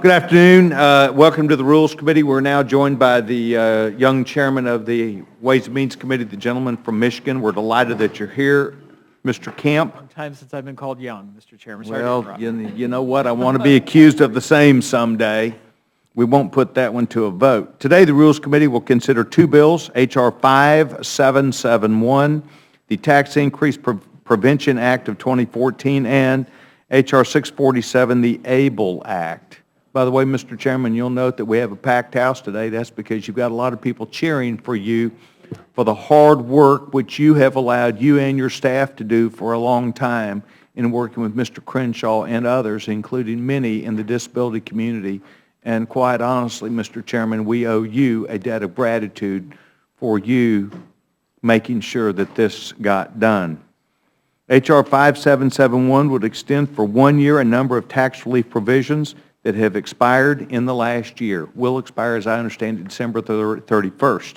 Good afternoon. Welcome to the Rules Committee. We're now joined by the young chairman of the Ways and Means Committee, the gentleman from Michigan. We're delighted that you're here, Mr. Camp. Long time since I've been called young, Mr. Chairman. Well, you know what? I want to be accused of the same someday. We won't put that one to a vote. Today, the Rules Committee will consider two bills, H.R. 5771, the Tax Increase Prevention Act of 2014, and H.R. 647, the ABLE Act. By the way, Mr. Chairman, you'll note that we have a packed house today. That's because you've got a lot of people cheering for you for the hard work which you have allowed you and your staff to do for a long time in working with Mr. Crenshaw and others, including many in the disability community. And quite honestly, Mr. Chairman, we owe you a debt of gratitude for you making sure that this got done. H.R. 5771 would extend for 1 year a number of tax relief provisions that have expired in the last year. Will expire, as I understand it, December 31st.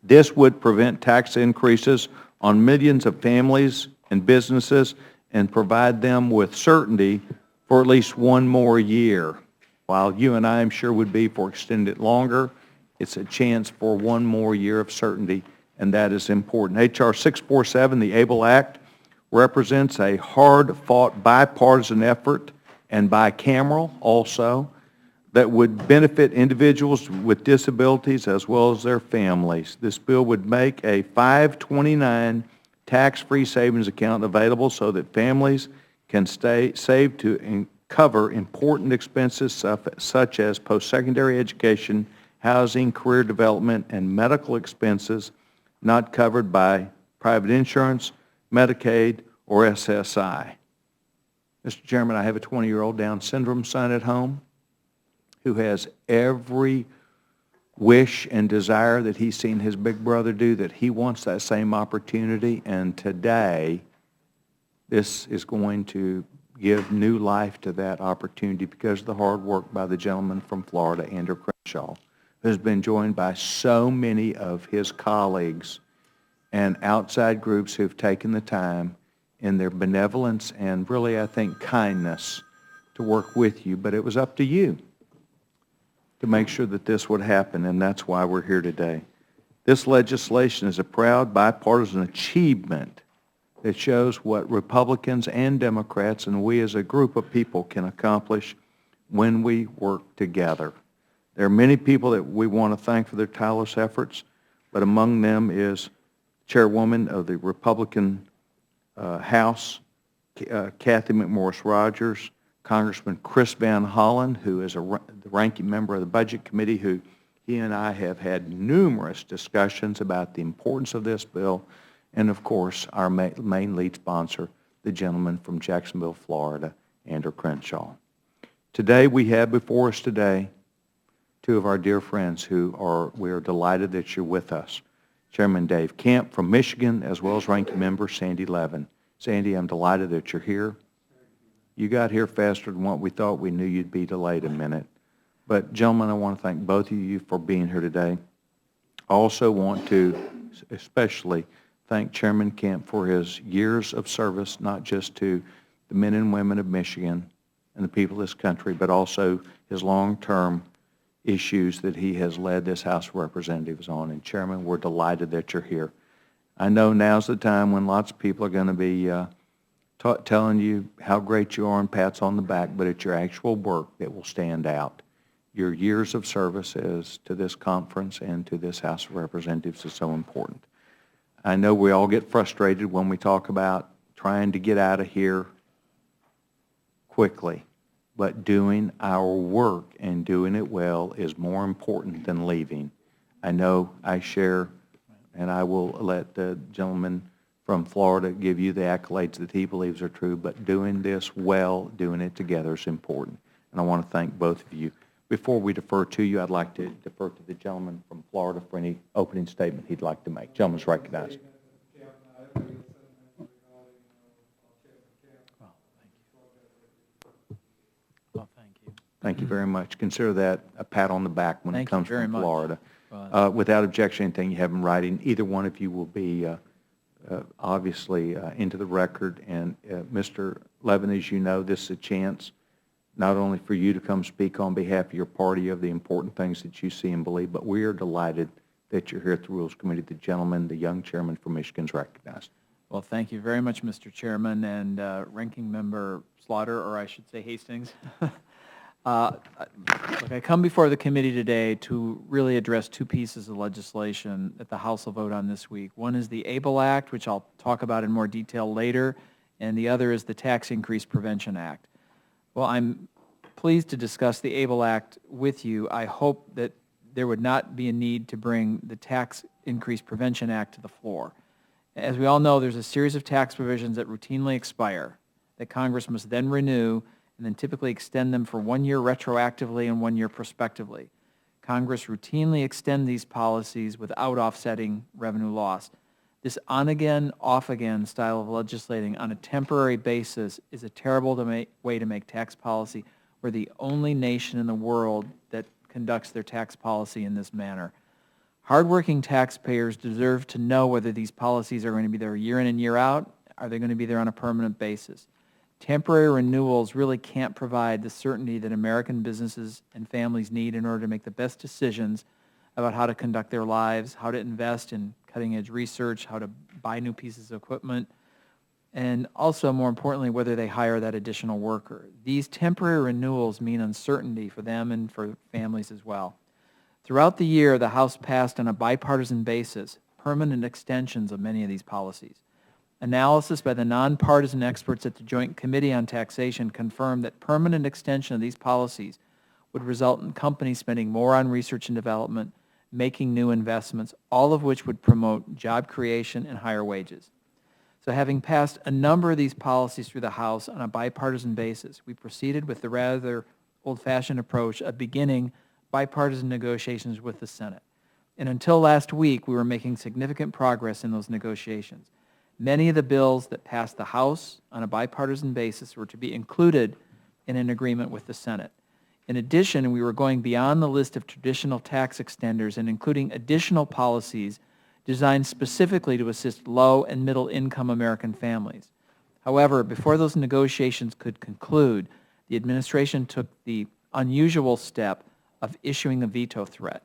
This would prevent tax increases on millions of families and businesses and provide them with certainty for at least 1 more year. While you and I, I'm sure, would be for extended longer, it's a chance for 1 more year of certainty, and that is important. H.R. 647, the ABLE Act, represents a hard-fought bipartisan effort and bicameral also that would benefit individuals with disabilities as well as their families. This bill would make a 529 tax-free savings account available so that families can save to cover important expenses such as post-secondary education, housing, career development, and medical expenses not covered by private insurance, Medicaid, or SSI. Mr. Chairman, I have a 20-year-old Down syndrome son at home who has every wish and desire that he's seen his big brother do, that he wants that same opportunity, and today this is going to give new life to that opportunity because of the hard work by the gentleman from Florida, Andrew Crenshaw, who has been joined by so many of his colleagues and outside groups who've taken the time in their benevolence and really, I think, kindness to work with you. But it was up to you to make sure that this would happen, and that's why we're here today. This legislation is a proud bipartisan achievement that shows what Republicans and Democrats and we as a group of people can accomplish when we work together. There are many people that we want to thank for their tireless efforts, but among them is Chairwoman of the Republican House, Kathy McMorris Rogers, Congressman Chris Van Hollen, who is the ranking member of the Budget Committee, who he and I have had numerous discussions about the importance of this bill, and of course our main lead sponsor, the gentleman from Jacksonville, Florida, Andrew Crenshaw. Today we have before us today two of our dear friends we are delighted that you're with us. Chairman Dave Camp from Michigan, as well as Ranking Member Sandy Levin. Sandy, I'm delighted that you're here. You got here faster than what we thought. We knew you'd be delayed a minute. But gentlemen, I want to thank both of you for being here today. I also want to especially thank Chairman Camp for his years of service, not just to the men and women of Michigan and the people of this country, but also his long-term issues that he has led this House of Representatives on. And Chairman, we're delighted that you're here. I know now's the time when lots of people are going to be telling you how great you are and pats on the back, but it's your actual work that will stand out. Your years of service to this conference and to this House of Representatives is so important. I know we all get frustrated when we talk about trying to get out of here quickly. But doing our work and doing it well is more important than leaving. I know I share, and I will let the gentleman from Florida give you the accolades that he believes are true, but doing this well, doing it together is important. And I want to thank both of you. Before we defer to you, I'd like to defer to the gentleman from Florida for any opening statement he'd like to make. Gentleman's recognized. Thank you very much. Consider that a pat on the back when it comes from Florida. Without objection, anything you have in writing, either one of you will be obviously into the record. And Mr. Levin, as you know, this is a chance not only for you to come speak on behalf of your party of the important things that you see and believe, but we are delighted that you're here at the Rules Committee. The gentleman, the young chairman from Michigan, is recognized. Well, thank you very much, Mr. Chairman, and Ranking Member Slaughter, or I should say Hastings. Look, I come before the committee today to really address two pieces of legislation that the House will vote on this week. One is the ABLE Act, which I'll talk about in more detail later, and the other is the Tax Increase Prevention Act. Well, I'm pleased to discuss the ABLE Act with you. I hope that there would not be a need to bring the Tax Increase Prevention Act to the floor. As we all know, there's a series of tax provisions that routinely expire that Congress must then renew and then typically extend them for 1 year retroactively and 1 year prospectively. Congress routinely extend these policies without offsetting revenue loss. This on-again, off-again style of legislating on a temporary basis is a terrible way to make tax policy. We're the only nation in the world that conducts their tax policy in this manner. Hardworking taxpayers deserve to know whether these policies are going to be there year in and year out. Are they going to be there on a permanent basis? Temporary renewals really can't provide the certainty that American businesses and families need in order to make the best decisions about how to conduct their lives, how to invest in cutting-edge research, how to buy new pieces of equipment, and also, more importantly, whether they hire that additional worker. These temporary renewals mean uncertainty for them and for families as well. Throughout the year, the House passed on a bipartisan basis permanent extensions of many of these policies. Analysis by the nonpartisan experts at the Joint Committee on Taxation confirmed that permanent extension of these policies would result in companies spending more on research and development, making new investments, all of which would promote job creation and higher wages. So having passed a number of these policies through the House on a bipartisan basis, we proceeded with the rather old-fashioned approach of beginning bipartisan negotiations with the Senate. And until last week, we were making significant progress in those negotiations. Many of the bills that passed the House on a bipartisan basis were to be included in an agreement with the Senate. In addition, we were going beyond the list of traditional tax extenders and including additional policies designed specifically to assist low and middle income American families. However, before those negotiations could conclude, the administration took the unusual step of issuing a veto threat.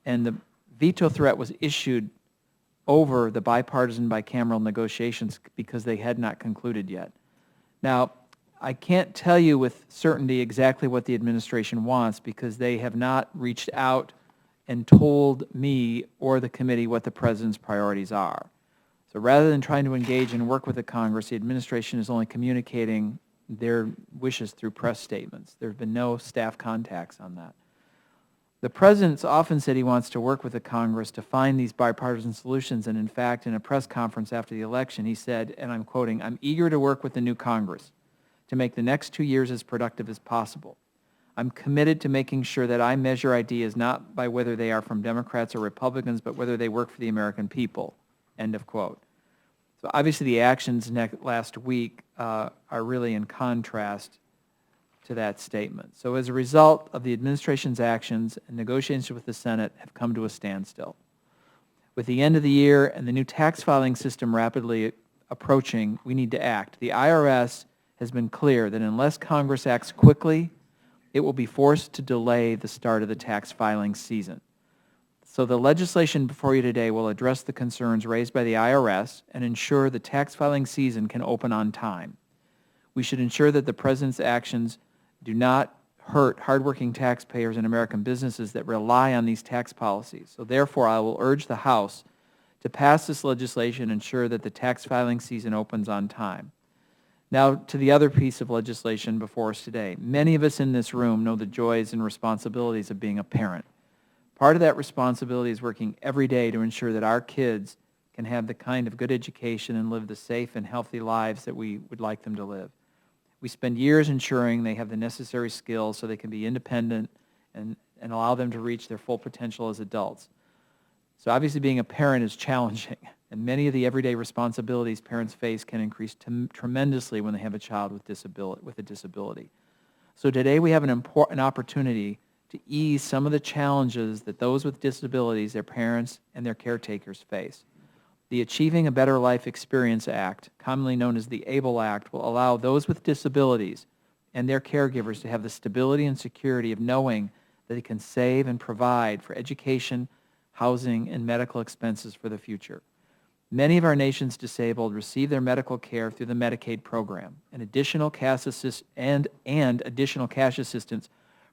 And the veto threat was issued over the bipartisan bicameral negotiations because they had not concluded yet. Now, I can't tell you with certainty exactly what the administration wants because they have not reached out and told me or the committee what the president's priorities are. So rather than trying to engage and work with the Congress, the administration is only communicating their wishes through press statements. There have been no staff contacts on that. The president's often said he wants to work with the Congress to find these bipartisan solutions, and in fact, in a press conference after the election, he said, and I'm quoting, "I'm eager to work with the new Congress to make the next 2 years as productive as possible. I'm committed to making sure that I measure ideas not by whether they are from Democrats or Republicans, but whether they work for the American people," end of quote. So obviously the actions last week are really in contrast to that statement. So as a result of the administration's actions, negotiations with the Senate have come to a standstill. With the end of the year and the new tax filing system rapidly approaching, we need to act. The IRS has been clear that unless Congress acts quickly, it will be forced to delay the start of the tax filing season. So the legislation before you today will address the concerns raised by the IRS and ensure the tax filing season can open on time. We should ensure that the President's actions do not hurt hardworking taxpayers and American businesses that rely on these tax policies. So therefore, I will urge the House to pass this legislation and ensure that the tax filing season opens on time. Now to the other piece of legislation before us today. Many of us in this room know the joys and responsibilities of being a parent. Part of that responsibility is working every day to ensure that our kids can have the kind of good education and live the safe and healthy lives that we would like them to live. We spend years ensuring they have the necessary skills so they can be independent and allow them to reach their full potential as adults. So obviously being a parent is challenging, and many of the everyday responsibilities parents face can increase tremendously when they have a child with a disability. So today we have an important opportunity to ease some of the challenges that those with disabilities, their parents, and their caretakers face. The Achieving a Better Life Experience Act, commonly known as the ABLE Act, will allow those with disabilities and their caregivers to have the stability and security of knowing that they can save and provide for education, housing, and medical expenses for the future. Many of our nation's disabled receive their medical care through the Medicaid program and additional cash assistance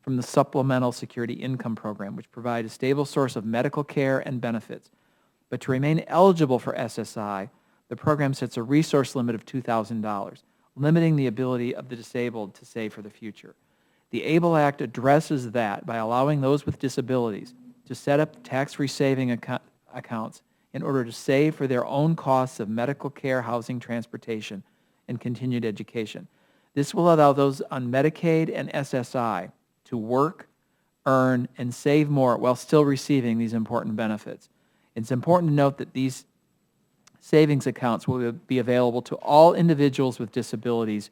from the Supplemental Security Income Program, which provide a stable source of medical care and benefits. But to remain eligible for SSI, the program sets a resource limit of $2,000, limiting the ability of the disabled to save for the future. The ABLE Act addresses that by allowing those with disabilities to set up tax-free saving accounts in order to save for their own costs of medical care, housing, transportation, and continued education. This will allow those on Medicaid and SSI to work, earn, and save more while still receiving these important benefits. It's important to note that these savings accounts will be available to all individuals with disabilities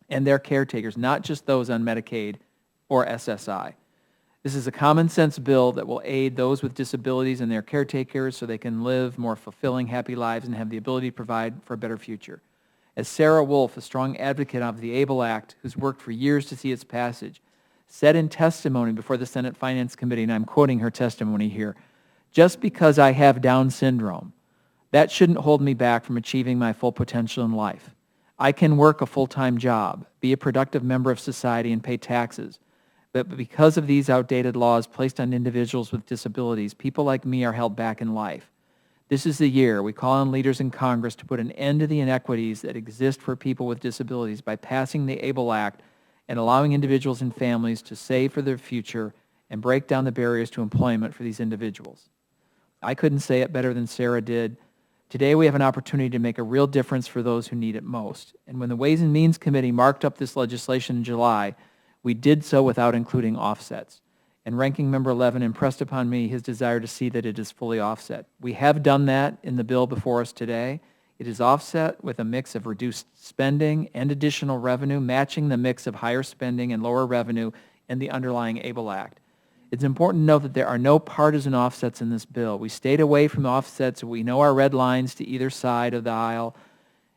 and their caretakers, not just those on Medicaid or SSI. This is a common sense bill that will aid those with disabilities and their caretakers so they can live more fulfilling, happy lives and have the ability to provide for a better future. As Sarah Wolf, a strong advocate of the ABLE Act, who's worked for years to see its passage, said in testimony before the Senate Finance Committee, and I'm quoting her testimony here, "Just because I have Down syndrome, that shouldn't hold me back from achieving my full potential in life. I can work a full-time job, be a productive member of society, and pay taxes. But because of these outdated laws placed on individuals with disabilities, people like me are held back in life. This is the year we call on leaders in Congress to put an end to the inequities that exist for people with disabilities by passing the ABLE Act and allowing individuals and families to save for their future and break down the barriers to employment for these individuals." I couldn't say it better than Sarah did. Today we have an opportunity to make a real difference for those who need it most. And when the Ways and Means Committee marked up this legislation in July, we did so without including offsets. And Ranking Member Levin impressed upon me his desire to see that it is fully offset. We have done that in the bill before us today. It is offset with a mix of reduced spending and additional revenue, matching the mix of higher spending and lower revenue in the underlying ABLE Act. It's important to note that there are no partisan offsets in this bill. We stayed away from offsets. We know our red lines to either side of the aisle.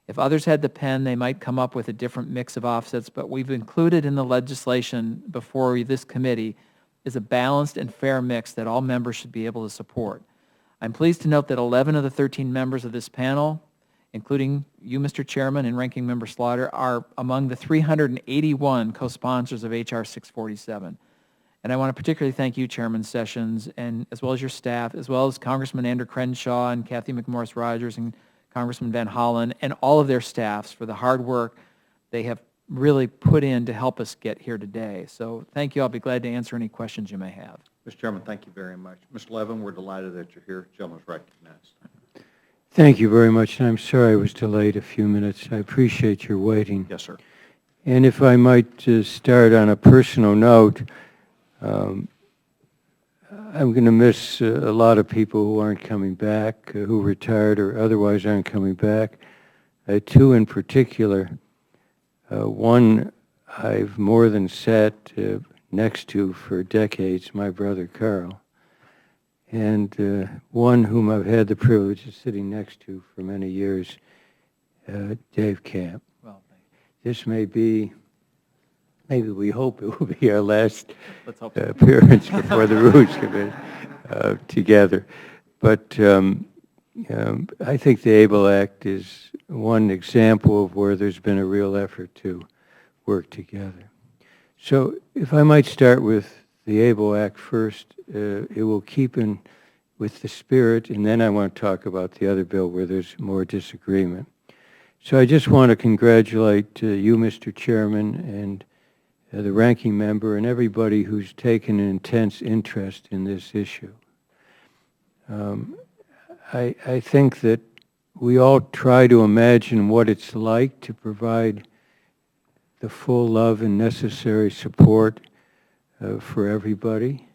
If others had the pen, they might come up with a different mix of offsets, but we've included in the legislation before this committee is a balanced and fair mix that all members should be able to support. I'm pleased to note that 11 of the 13 members of this panel, including you, Mr. Chairman, and Ranking Member Slaughter, are among the 381 co-sponsors of H.R. 647. And I want to particularly thank you, Chairman Sessions, and as well as your staff, as well as Congressman Andrew Crenshaw and Kathy McMorris-Rogers and Congressman Van Hollen, and all of their staffs for the hard work they have really put in to help us get here today. So thank you. I'll be glad to answer any questions you may have. Mr. Chairman, thank you very much. Mr. Levin, we're delighted that you're here. Gentleman's recognized. Thank you very much, and I'm sorry I was delayed a few minutes. I appreciate your waiting. Yes, sir. And if I might start on a personal note, I'm going to miss a lot of people who aren't coming back, who retired or otherwise aren't coming back. Two in particular. One I've more than sat next to for decades, my brother Carl. And one whom I've had the privilege of sitting next to for many years, Dave Camp. Well, thank you. This may be, maybe we hope it will be our last Let's hope so. appearance before the Rules Committee together. But I think the ABLE Act is one example of where there's been a real effort to work together. So if I might start with the ABLE Act first, it will keep in with the spirit, and then I want to talk about the other bill where there's more disagreement. So I just want to congratulate you, Mr. Chairman, and the ranking member, and everybody who's taken an intense interest in this issue. I think that we all try to imagine what it's like to provide the full love and necessary support for everybody.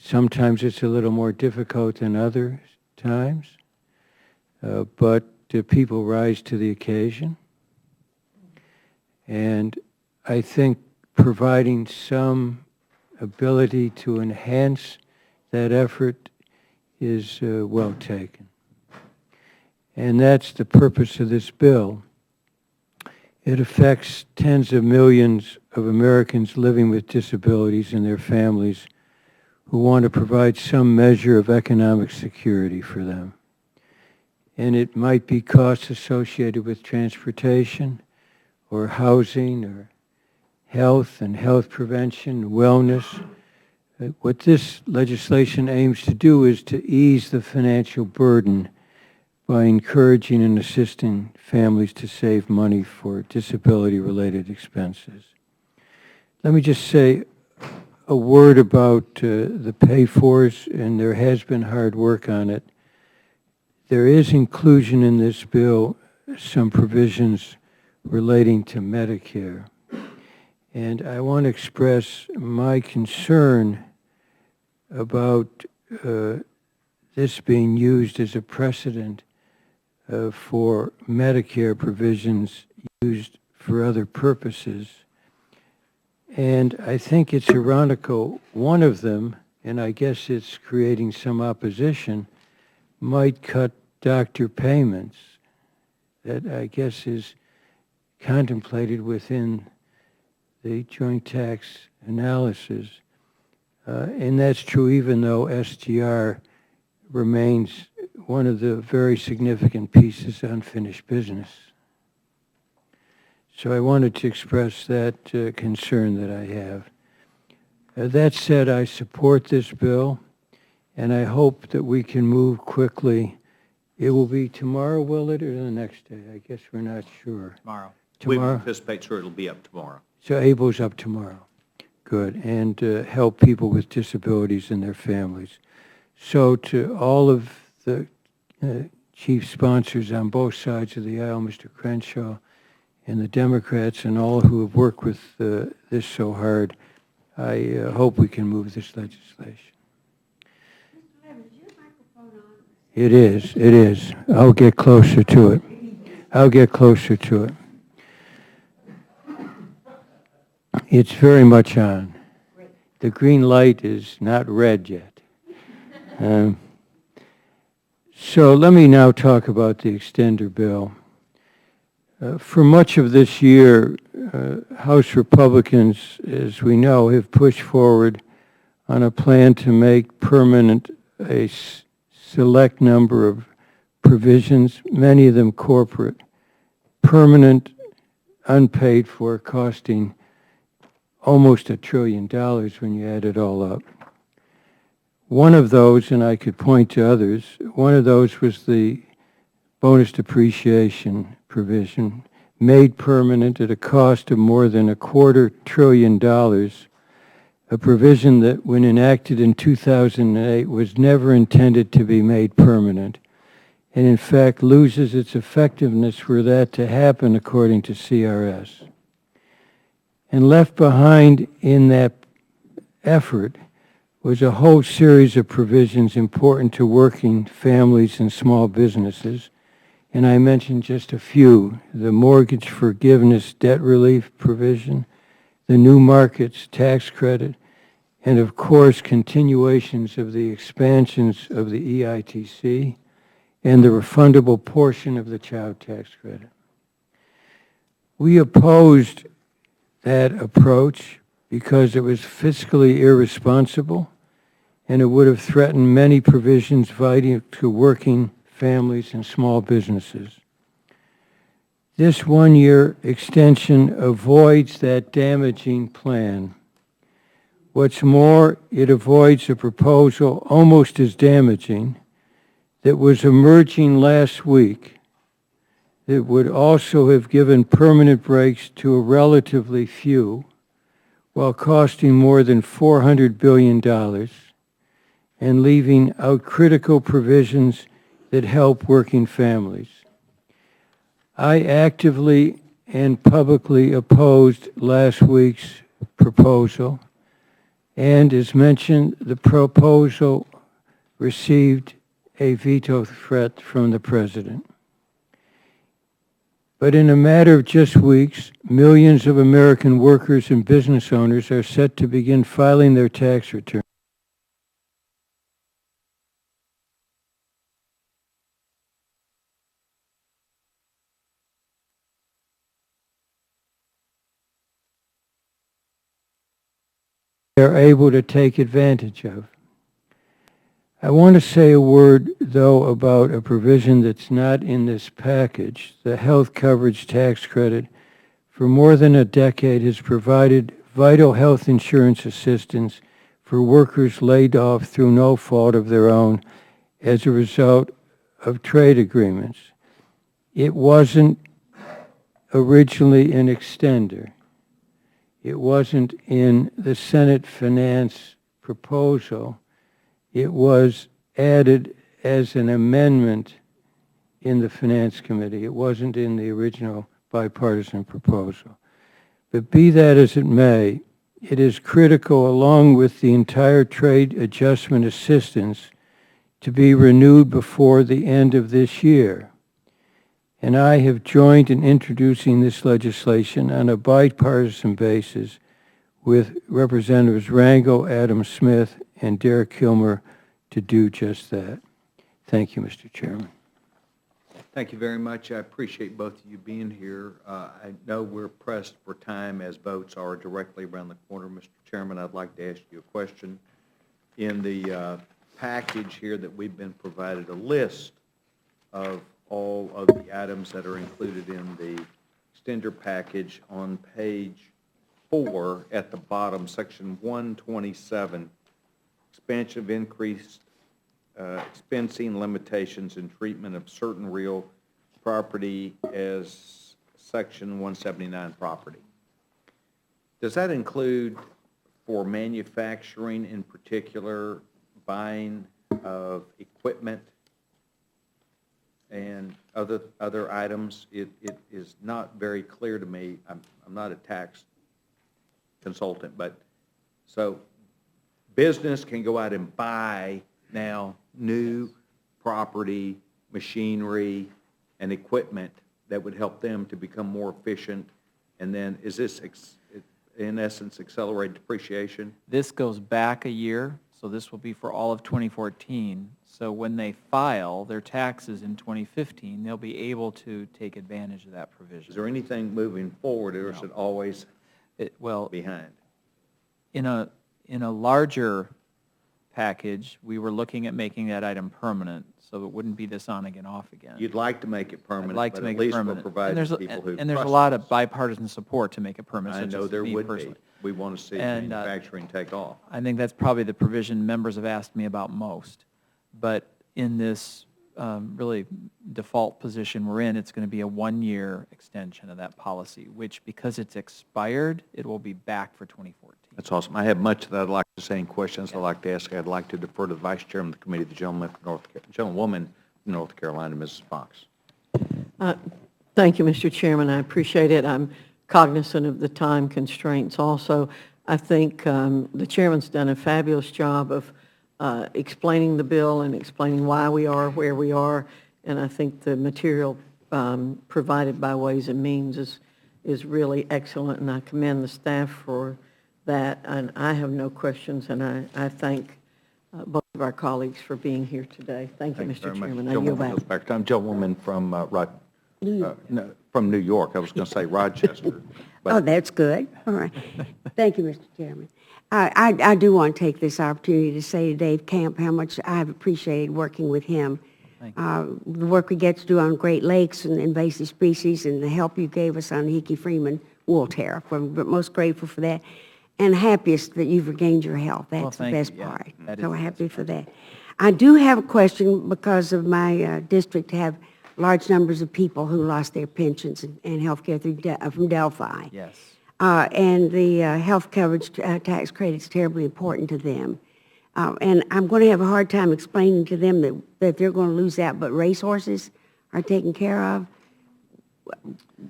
Sometimes it's a little more difficult than other times, but people rise to the occasion. And I think providing some ability to enhance that effort is well taken. And that's the purpose of this bill. It affects tens of millions of Americans living with disabilities and their families who want to provide some measure of economic security for them. And it might be costs associated with transportation or housing or health and health prevention, wellness. What this legislation aims to do is to ease the financial burden by encouraging and assisting families to save money for disability-related expenses. Let me just say a word about the pay-fors, and there has been hard work on it. There is inclusion in this bill some provisions relating to Medicare. And I want to express my concern about this being used as a precedent for Medicare provisions used for other purposes. And I think it's ironical, one of them, and I guess it's creating some opposition, might cut doctor payments. That, I guess, is contemplated within the joint tax analysis. And that's true even though SGR remains one of the very significant pieces of unfinished business. So I wanted to express that concern that I have. That said, I support this bill, and I hope that we can move quickly. It will be tomorrow, will it, or the next day? I guess we're not sure. Tomorrow. We Tomorrow? anticipate sure it'll be up tomorrow. So ABLE's up tomorrow. Good. And help people with disabilities and their families. So to all of the chief sponsors on both sides of the aisle, Mr. Crenshaw, and the Democrats, and all who have worked with this so hard, I hope we can move this legislation. Mr. Levin, is your microphone on? It is. It is. I'll get closer to it. I'll get closer to it. It's very much on. The green light is not red yet. So let me now talk about the extender bill. For much of this year, House Republicans, as we know, have pushed forward on a plan to make permanent a select number of provisions, many of them corporate, permanent, unpaid for, costing almost $1 trillion when you add it all up. One of those, and I could point to others, one of those was the bonus depreciation provision, made permanent at a cost of more than $250 billion, a provision that, when enacted in 2008, was never intended to be made permanent, and in fact loses its effectiveness were that to happen, according to CRS. And left behind in that effort was a whole series of provisions important to working families and small businesses. And I mentioned just a few: the mortgage forgiveness debt relief provision, the new markets tax credit, and of course continuations of the expansions of the EITC and the refundable portion of the child tax credit. We opposed that approach because it was fiscally irresponsible and it would have threatened many provisions vital to working families and small businesses. This one-year extension avoids that damaging plan. What's more, it avoids a proposal almost as damaging that was emerging last week that would also have given permanent breaks to a relatively few while costing more than $400 billion and leaving out critical provisions that help working families. I actively and publicly opposed last week's proposal, and as mentioned, the proposal received a veto threat from the President. But in a matter of just weeks, millions of American workers and business owners are set to begin filing their tax returns. they're able to take advantage of. I want to say a word, though, about a provision that's not in this package. The health coverage tax credit for more than a decade has provided vital health insurance assistance for workers laid off through no fault of their own as a result of trade agreements. It wasn't originally an extender. It wasn't in the Senate Finance proposal. It was added as an amendment in the Finance Committee. It wasn't in the original bipartisan proposal. But be that as it may, it is critical, along with the entire trade adjustment assistance, to be renewed before the end of this year. And I have joined in introducing this legislation on a bipartisan basis with Representatives Rangel, Adam Smith, and Derek Kilmer to do just that. Thank you, Mr. Chairman. Thank you very much. I appreciate both of you being here. I know we're pressed for time as votes are directly around the corner. Mr. Chairman, I'd like to ask you a question. In the package here that we've been provided a list of all of the items that are included in the extender package on page 4 at the bottom, section 127, expansion of increased expensing limitations and treatment of certain real property as section 179 property. Does that include for manufacturing in particular, buying of equipment and other items? It is not very clear to me. I'm not a tax consultant, but so business can go out and buy now new property, machinery, and equipment that would help them to become more efficient. And then is this, in essence, accelerated depreciation? This goes back a year, so this will be for all of 2014. So when they file their taxes in 2015, they'll be able to take advantage of that provision. Is there anything moving forward, or is it always behind? In a larger package, we were looking at making that item permanent, so it wouldn't be this on again, off again. You'd like to make it permanent, I'd like but to make at least it we'll permanent. provide And people who there's a trust lot us. of bipartisan support to make it permanent. I such know as there me would be. personally. We want to see And, manufacturing take off. I think that's probably the provision members have asked me about most. But in this really default position we're in, it's going to be a one-year extension of that policy, which because it's expired, it will be back for 2014. That's awesome. I have much that I'd like to say and questions I'd like to ask. I'd like to defer to the Vice Chairman of the committee, the gentlewoman from North Carolina, Mrs. Fox. Thank you, Mr. Chairman. I appreciate it. I'm cognizant of the time constraints also. I think the chairman's done a fabulous job of explaining the bill and explaining why we are where we are, and I think the material provided by Ways and Means is really excellent, and I commend the staff for that. And I have no questions, and I thank both of our colleagues for being here today. Thank you, Mr. Chairman. I yield back. Gentlewoman from from New York. I was going to say Rochester. But Oh, that's good. All right. Thank you, Mr. Chairman. I do want to take this opportunity to say to Dave Camp how much I've appreciated working with him. The work we get to do on Great Lakes and invasive species and the help you gave us on the Hickey-Freeman wool tariff. We're most grateful for that. And happiest that you've regained your health. That's the best part. So happy for that. I do have a question because of my district have large numbers of people who lost their pensions and health care from Delphi. Yes. And the health coverage tax credit is terribly important to them. And I'm going to have a hard time explaining to them that they're going to lose out, but racehorses are taken care of.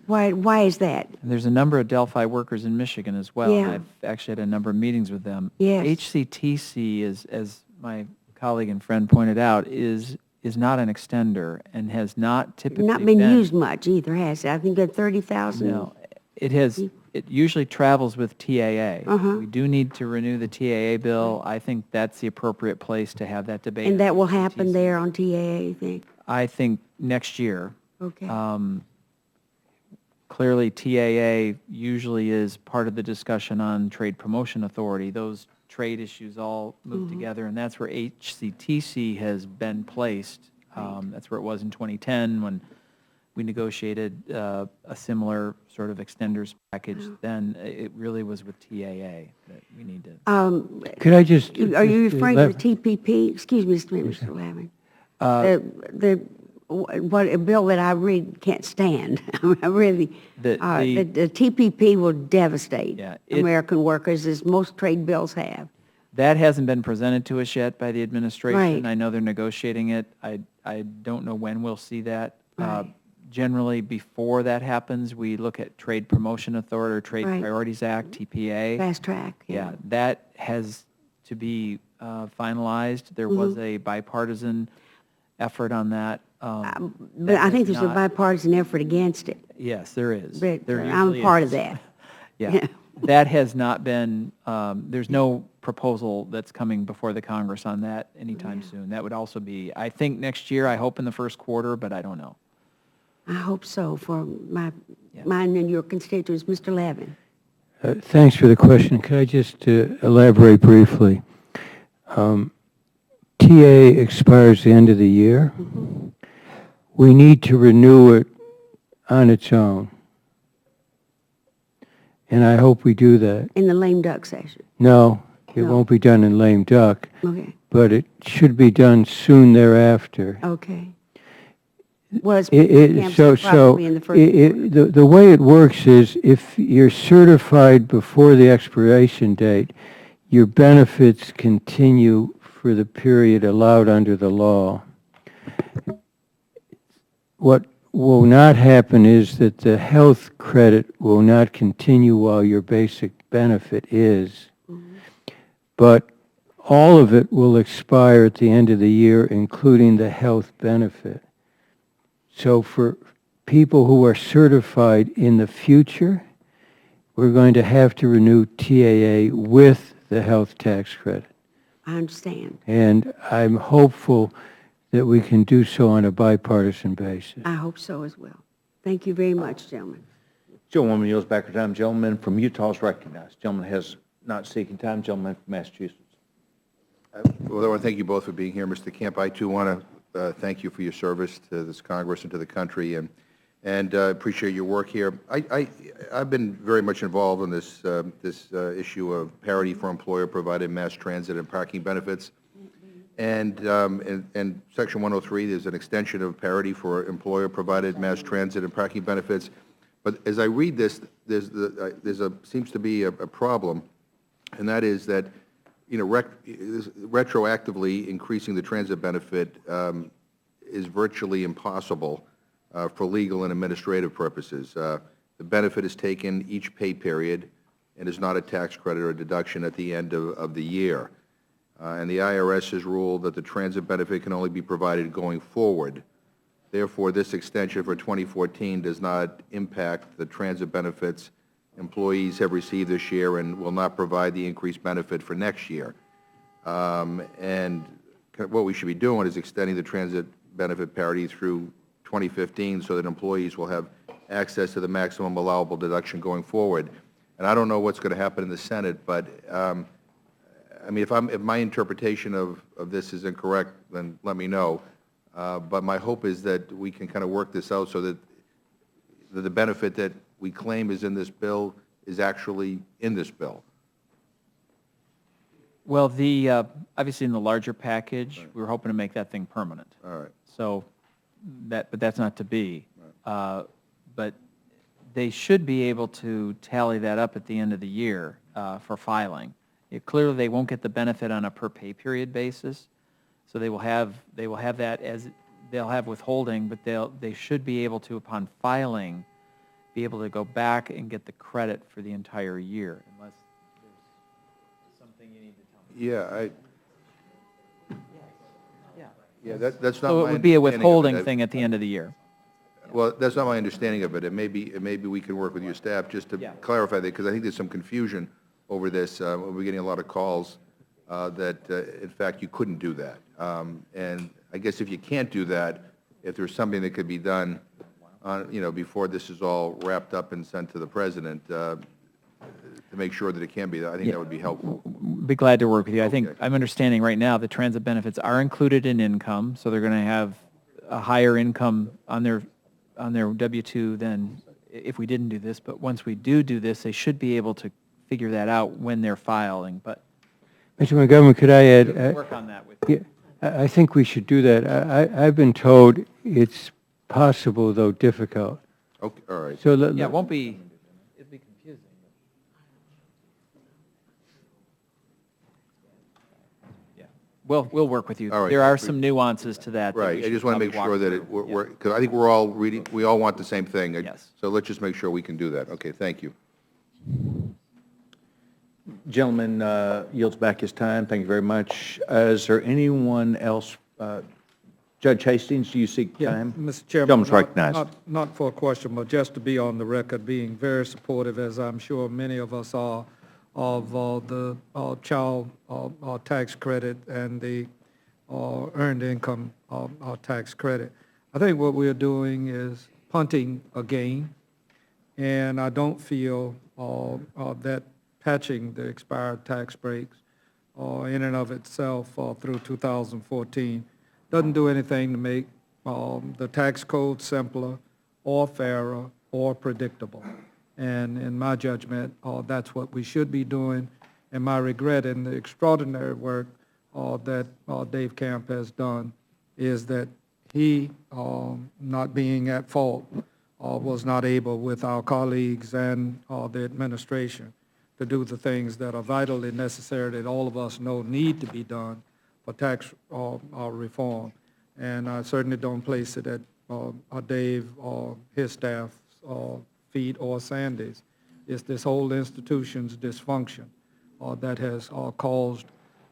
Why is that? And there's a number of Delphi workers in Michigan as well. Yeah. I've actually had a number of meetings with them. Yes. HCTC is, as my colleague and friend pointed out, is not an extender and has not typically Not been used much either, has it? I think that 30,000. No, it has. It usually travels with TAA. We do need to renew the TAA bill. I think that's the appropriate place to have that debate. And that will happen there on TAA, you think? I think next year. Okay. Clearly, TAA usually is part of the discussion on Trade Promotion Authority. Those trade issues all move together, and that's where HCTC has been placed. That's where it was in 2010 when we negotiated a similar sort of extenders package. Then it really was with TAA that we need to. Could I just? Are you referring to the elaborate? TPP? Excuse me, Mr. Lavin. What a bill that I really can't stand. I really, The TPP will devastate Yeah, American workers, as most trade bills have. That hasn't been presented to us yet by the administration. Right. I know they're negotiating it. I don't know when we'll see that. Right. Generally, before that happens, we look at Trade Promotion Authority or Trade Right. Priorities Act, TPA. Fast track. Yeah, that has to be finalized. There was a bipartisan effort on that. But I think there's a bipartisan effort against it. Yes, there is. But There I'm usually part is. of that. Yeah, that has not been, there's no proposal that's coming before the Congress on that anytime soon. That would also be, I think, next year, I hope in the first quarter, but I don't know. I hope so for mine and your constituents. Mr. Lavin. Thanks for the question. Could I just elaborate briefly? TA expires the end of the year. We need to renew it on its own. And I hope we do that. In the lame duck session. No, it No. won't be done in lame duck, Okay. but it should be done soon thereafter. Okay. Well, it's So probably in the first the way it works is if you're certified before the expiration date, your benefits continue for the period allowed under the law. What will not happen is that the health credit will not continue while your basic benefit is, but all of it will expire at the end of the year, including the health benefit. So for people who are certified in the future, we're going to have to renew TAA with the health tax credit. I understand. And I'm hopeful that we can do so on a bipartisan basis. I hope so as well. Thank you very much, gentlemen. Gentlewoman yields back her time. Gentleman from Utah is recognized. Gentleman has not seeking time. Gentleman from Massachusetts. Well, I want to thank you both for being here. Mr. Camp, I too want to thank you for your service to this Congress and to the country, and appreciate your work here. I've been very much involved in this issue of parity for employer-provided mass transit and parking benefits. And in Section 103, there's an extension of parity for employer-provided mass transit and parking benefits. But as I read this, seems to be a problem, and that is that retroactively increasing the transit benefit is virtually impossible for legal and administrative purposes. The benefit is taken each pay period and is not a tax credit or deduction at the end of the year. And the IRS has ruled that the transit benefit can only be provided going forward. Therefore, this extension for 2014 does not impact the transit benefits employees have received this year and will not provide the increased benefit for next year. And what we should be doing is extending the transit benefit parity through 2015 so that employees will have access to the maximum allowable deduction going forward. And I don't know what's going to happen in the Senate, but I mean, if my interpretation of this is incorrect, then let me know. But my hope is that we can kind of work this out so that the benefit that we claim is in this bill is actually in this bill. Well, obviously in the larger package, we were hoping to make that thing permanent. All right. So but that's not to be. But they should be able to tally that up at the end of the year for filing. Clearly, they won't get the benefit on a per pay period basis, so they will have that as they'll have withholding, but they should be able to, upon filing, be able to go back and get the credit for the entire year, unless there's something you need to tell me. Yeah, that's not my So it would be a understanding of withholding it. thing at the end of the year. Well, that's not my understanding of it. And maybe we can work with your staff just to clarify that, because I think there's some confusion over this. We're getting a lot of calls that, in fact, you couldn't do that. And I guess if you can't do that, if there's something that could be done before this is all wrapped up and sent to the president, to make sure that it can be. I think that would be helpful. Be glad to work with you. I think Okay. I'm understanding right now the transit benefits are included in income, so they're going to have a higher income on their W-2 than if we didn't do this. But once we do this, they should be able to figure that out when they're filing. But Mr. Montgomery, could I add? work on that with you. Yeah, I think we should do that. I've been told it's possible, though difficult. Okay, all right. So Yeah, it won't be. It'll be confusing. Yeah, we'll work with you. All right. There are some nuances to that. that we Right, I should just want to probably make walk sure that through. because I think we're all reading, we all want the same thing. Yes. So let's just make sure we can do that. Okay, thank you. Gentleman yields back his time. Thank you very much. Is there anyone else? Judge Hastings, do you seek time? Mr. Chairman. Gentleman's recognized. Not for a question, but just to be on the record, being very supportive, as I'm sure many of us are, of the child tax credit and the earned income tax credit. I think what we're doing is punting a game, and I don't feel that patching the expired tax breaks in and of itself through 2014 doesn't do anything to make the tax code simpler or fairer or predictable. And in my judgment, that's what we should be doing. And my regret in the extraordinary work that Dave Camp has done is that he, not being at fault, was not able with our colleagues and the administration to do the things that are vitally necessary that all of us know need to be done for tax reform. And I certainly don't place it at Dave or his staff's feet or Sandy's. It's this whole institution's dysfunction that has caused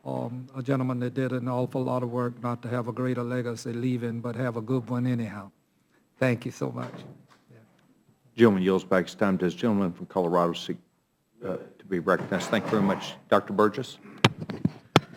a gentleman that did an awful lot of work not to have a greater legacy leaving, but have a good one anyhow. Thank you so much. Gentleman yields back his time. Does gentleman from Colorado seek to be recognized? Thank you very much. Dr. Burgess?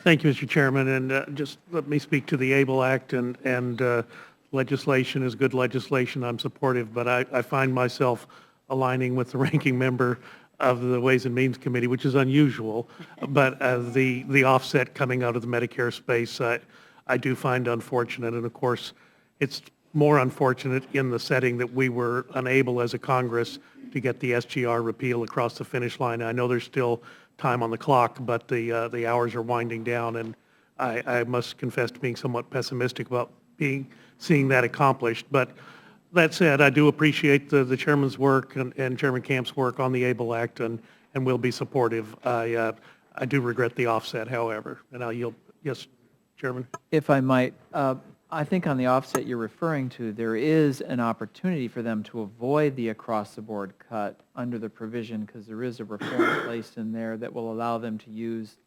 Thank you, Mr. Chairman, and just let me speak to the ABLE Act, and legislation is good legislation. I'm supportive, but I find myself aligning with the ranking member of the Ways and Means Committee, which is unusual, but the offset coming out of the Medicare space, I do find unfortunate, and of course, it's more unfortunate in the setting that we were unable as a Congress to get the SGR repeal across the finish line. I know there's still time on the clock, but the hours are winding down, and I must confess to being somewhat pessimistic about seeing that accomplished. But that said, I do appreciate the chairman's work and Chairman Camp's work on the ABLE Act, and will be supportive. I do regret the offset, however, and I'll yield. Yes, Chairman. If I might, I think on the offset you're referring to, there is an opportunity for them to avoid the across-the-board cut under the provision, because there is a reform placed in there that will allow them to use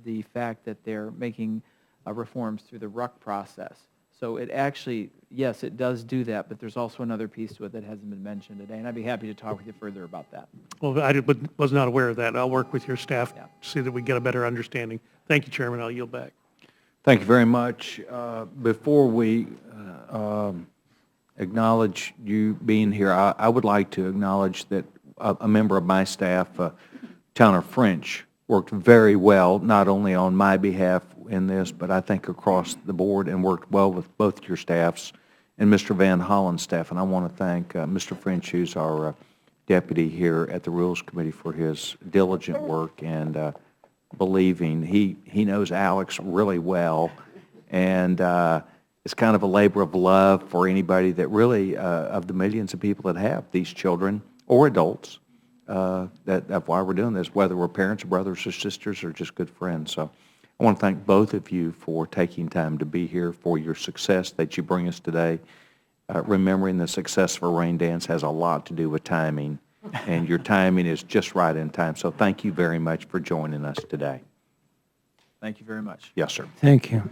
the fact that they're making reforms through the RUC process. So it actually, yes, it does do that, but there's also another piece to it that hasn't been mentioned today, and I'd be happy to talk with you further about that. Well, I was not aware of that. I'll work with your staff Yeah. to see that we get a better understanding. Thank you, Chairman. I'll yield back. Thank you very much. Before we acknowledge you being here, I would like to acknowledge that a member of my staff, Tanner French, worked very well, not only on my behalf in this, but I think across the board, and worked well with both your staffs and Mr. Van Hollen's staff. And I want to thank Mr. French, who's our deputy here at the Rules Committee, for his diligent work and believing. He knows Alex really well, and it's kind of a labor of love for anybody that really, of the millions of people that have these children or adults, that's why we're doing this, whether we're parents or brothers or sisters or just good friends. So I want to thank both of you for taking time to be here, for your success that you bring us today. Remembering the success of a rain dance has a lot to do with timing, and your timing is just right in time. So thank you very much for joining us today. Thank you very much. Yes, sir. Thank you.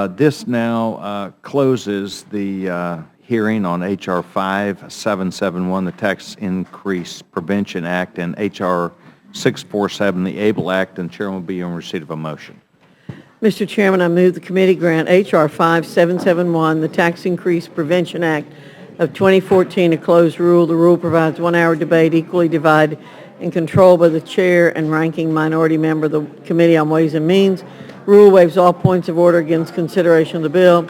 This now closes the hearing on H.R. 5771, the Tax Increase Prevention Act, and H.R. 647, the ABLE Act, and Chair will be in receipt of a motion. Mr. Chairman, I move the committee grant H.R. 5771, the Tax Increase Prevention Act, of 2014 a closed rule. The rule provides 1 hour debate equally divided and controlled by the chair and ranking minority member of the Committee on Ways and Means. Rule waives all points of order against consideration of the bill.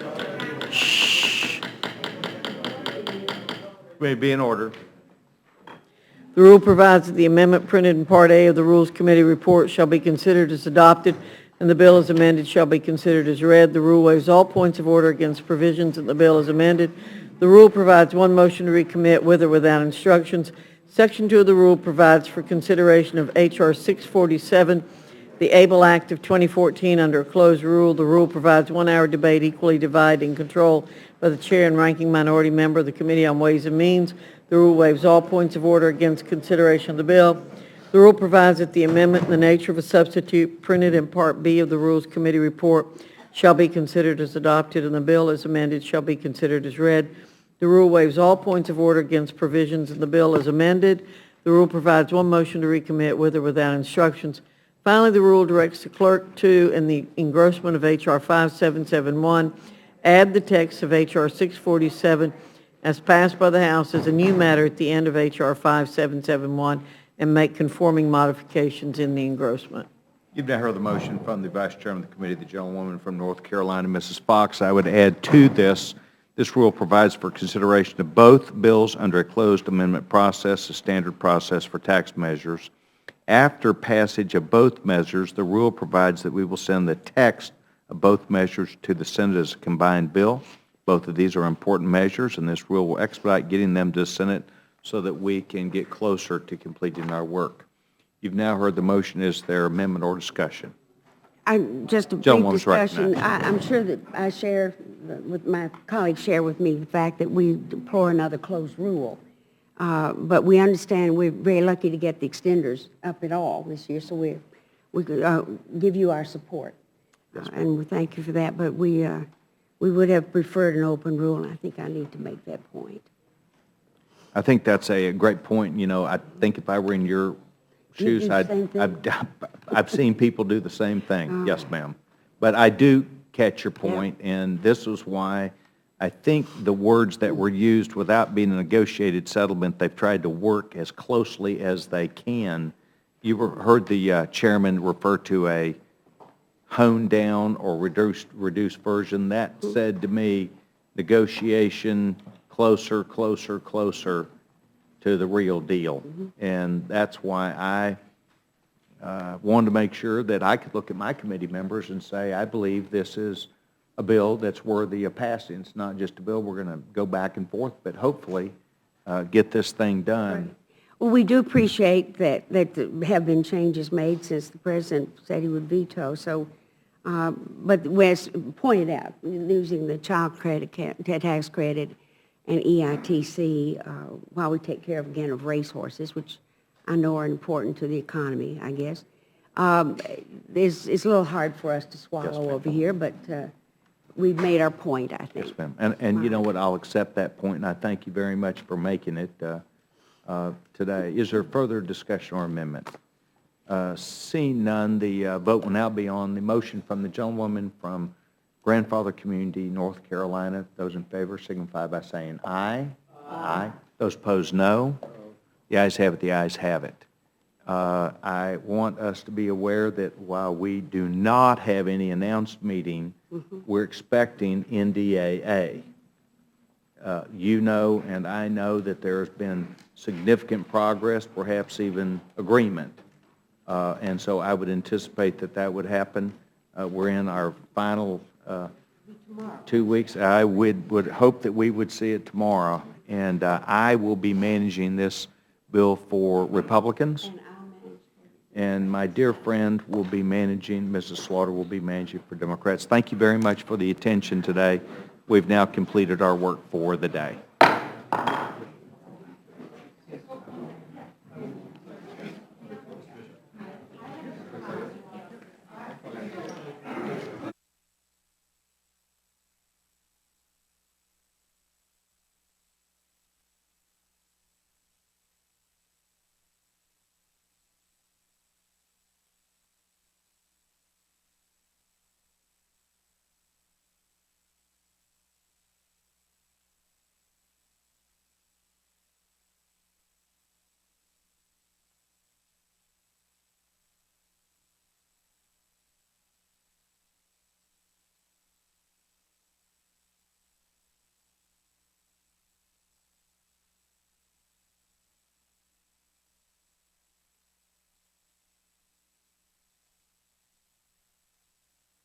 May be in order. The rule provides that the amendment printed in Part A of the Rules Committee report shall be considered as adopted, and the bill as amended shall be considered as read. The rule waives all points of order against provisions in the bill as amended. The rule provides one motion to recommit with or without instructions. Section 2 of the rule provides for consideration of H.R. 647, the ABLE Act of 2014 under a closed rule. The rule provides 1 hour debate equally divided and controlled by the chair and ranking minority member of the Committee on Ways and Means. The rule waives all points of order against consideration of the bill. The rule provides that the amendment in the nature of a substitute printed in Part B of the Rules Committee report shall be considered as adopted, and the bill as amended shall be considered as read. The rule waives all points of order against provisions in the bill as amended. The rule provides one motion to recommit with or without instructions. Finally, the rule directs the clerk to, in the engrossment of H.R. 5771, add the text of H.R. 647 as passed by the House as a new matter at the end of H.R. 5771 and make conforming modifications in the engrossment. You've now heard the motion from the Vice Chairman of the Committee, the gentlewoman from North Carolina, Mrs. Fox. I would add to this, this rule provides for consideration of both bills under a closed amendment process, a standard process for tax measures. After passage of both measures, the rule provides that we will send the text of both measures to the Senate as a combined bill. Both of these are important measures, and this rule will expedite getting them to the Senate so that we can get closer to completing our work. You've now heard the motion. Is there amendment or discussion? Just a brief Gentlewoman's discussion. recognized. I'm sure that I share, with my colleagues share with me the fact that we deplore another closed rule. But we understand we're very lucky to get the extenders up at all this year, so we could give you our support. And we thank you for that, but we would have preferred an open rule, and I think I need to make that point. I think that's a great point. You know, I think if I were in your You shoes, do the same thing? I've seen people do the same thing. Yes, ma'am. But I do catch your point, and this is why I think the words that were used without being a negotiated settlement, they've tried to work as closely as they can. You heard the chairman refer to a honed down or reduced version. That said to me, negotiation closer, closer, closer to the real deal. And that's why I wanted to make sure that I could look at my committee members and say, I believe this is a bill that's worthy of passing. It's not just a bill we're going to go back and forth, but hopefully get this thing done. Well, we do appreciate that there have been changes made since the President said he would veto. So, but as pointed out, losing the child credit, tax credit, and EITC, while we take care, again, of racehorses, which I know are important to the economy, I guess. It's a little hard for us to swallow over here, but we've made our point, I think. Yes, ma'am. And you know what? I'll accept that point, and I thank you very much for making it today. Is there further discussion or amendment? Seeing none, the vote will now be on the motion from the gentlewoman from Grandfather Community, North Carolina. Those in favor signify by saying aye. Aye. Those opposed, no. The ayes have it. The ayes have it. I want us to be aware that while we do not have any announced meeting, we're expecting NDAA. You know and I know that there's been significant progress, perhaps even agreement. And so I would anticipate that that would happen. We're in our final 2 weeks. I would hope that we would see it tomorrow. And I will be managing this bill for Republicans. And my dear friend will be managing, Mrs. Slaughter will be managing for Democrats. Thank you very much for the attention today. We've now completed our work for the day.